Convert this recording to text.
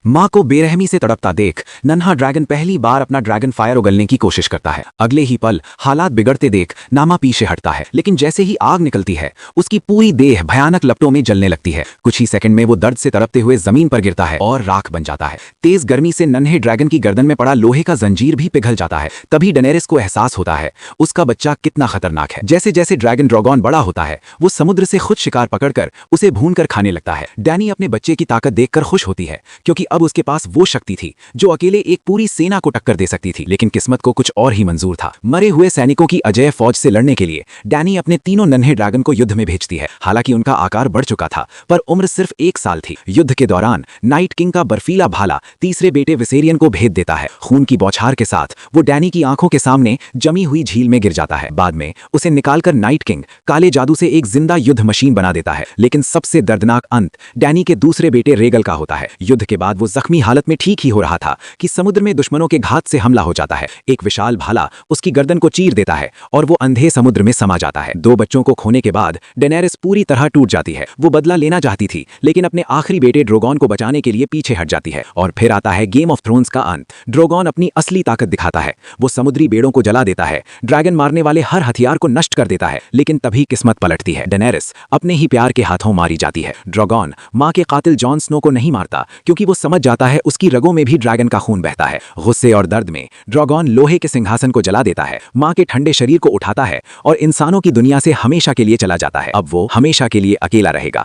माँ को बेरहमी से तड़पता देख नन्हा ड्रैगन पहली बार अपना ड्रैगन फायर उगलने की कोशिश करता है। अगले ही पल हालात बिगड़ते देख नामा पीछे हटता है, लेकिन जैसे ही आग निकलती है उसकी पूरी देह भयानक लपटों में जलने लगती है। कुछ ही सेकंड में वो दर्द से तड़पते हुए जमीन पर गिरता है और राख बन जाता है। तेज गर्मी से नन्हे ड्रैगन की गर्दन में पड़ा लोहे का जंजीर भी पिघल जाता है। तभी डेनेरिस को एहसास होता है उसका बच्चा कितना खतरनाक है। जैसे जैसे ड्रैगन ड्रॉगन बड़ा होता है वो समुद्र से खुद शिकार पकड़कर उसे भूनकर खाने लगता है। डैनी अपने बच्चे की ताकत देखकर खुश होती है, क्योंकि अब उसके पास वो शक्ति थी जो अकेले एक पूरी सेना को टक्कर दे सकती थी। लेकिन किस्मत को कुछ और ही मंजूर था। मरे हुए सैनिकों की अजय फौज से लड़ने के लिए डैनी अपने तीनों नन्हे ड्रैगन को युद्ध में भेजती है। हालांकि उनका आकार बढ़ चुका था, पर उम्र सिर्फ 1 साल थी। युद्ध के दौरान नाइट किंग का बर्फीला भाला तीसरे बेटे विसेरियन को भेद देता है। खून की बौछार के साथ वो डैनी की आंखों के सामने जमी हुई झील में गिर जाता है। बाद में उसे निकालकर नाइट किंग काले जादू से एक जिंदा युद्ध मशीन बना देता है। लेकिन सबसे दर्दनाक अंत डैनी के दूसरे बेटे रेगल का होता है। युद्ध के बाद वो जख्मी हालत में ठीक ही हो रहा था कि समुद्र में दुश्मनों के घात से हमला हो जाता है। एक विशाल भाला उसकी गर्दन को चीर देता है और वो अंधे समुद्र में समा जाता है। 2 बच्चों को खोने के बाद डेनेरिस पूरी तरह टूट जाती है। वो बदला लेना चाहती थी, लेकिन अपने आखिरी बेटे ड्रोगोन को बचाने के लिए पीछे हट जाती है। और फिर आता है गेम ऑफ थ्रोन्स का अंत। ड्रोगोन अपनी असली ताकत दिखाता है। वो समुद्री बेड़ों को जला देता है, ड्रैगन मारने वाले हर हथियार को नष्ट कर देता है। लेकिन तभी किस्मत पलटती है। डेनेरिस अपने ही प्यार के हाथों मारी जाती है। ड्रोगोन मां के कातिल जॉन स्नो को नहीं मारता, क्योंकि वो समझ जाता है उसकी रगों में भी ड्रैगन का खून बहता है। गुस्से और दर्द में ड्रैगन लोहे के सिंहासन को जला देता है, मां के ठंडे शरीर को उठाता है और इंसानों की दुनिया से हमेशा के लिए चला जाता है। अब वो हमेशा के लिए अकेला रहेगा।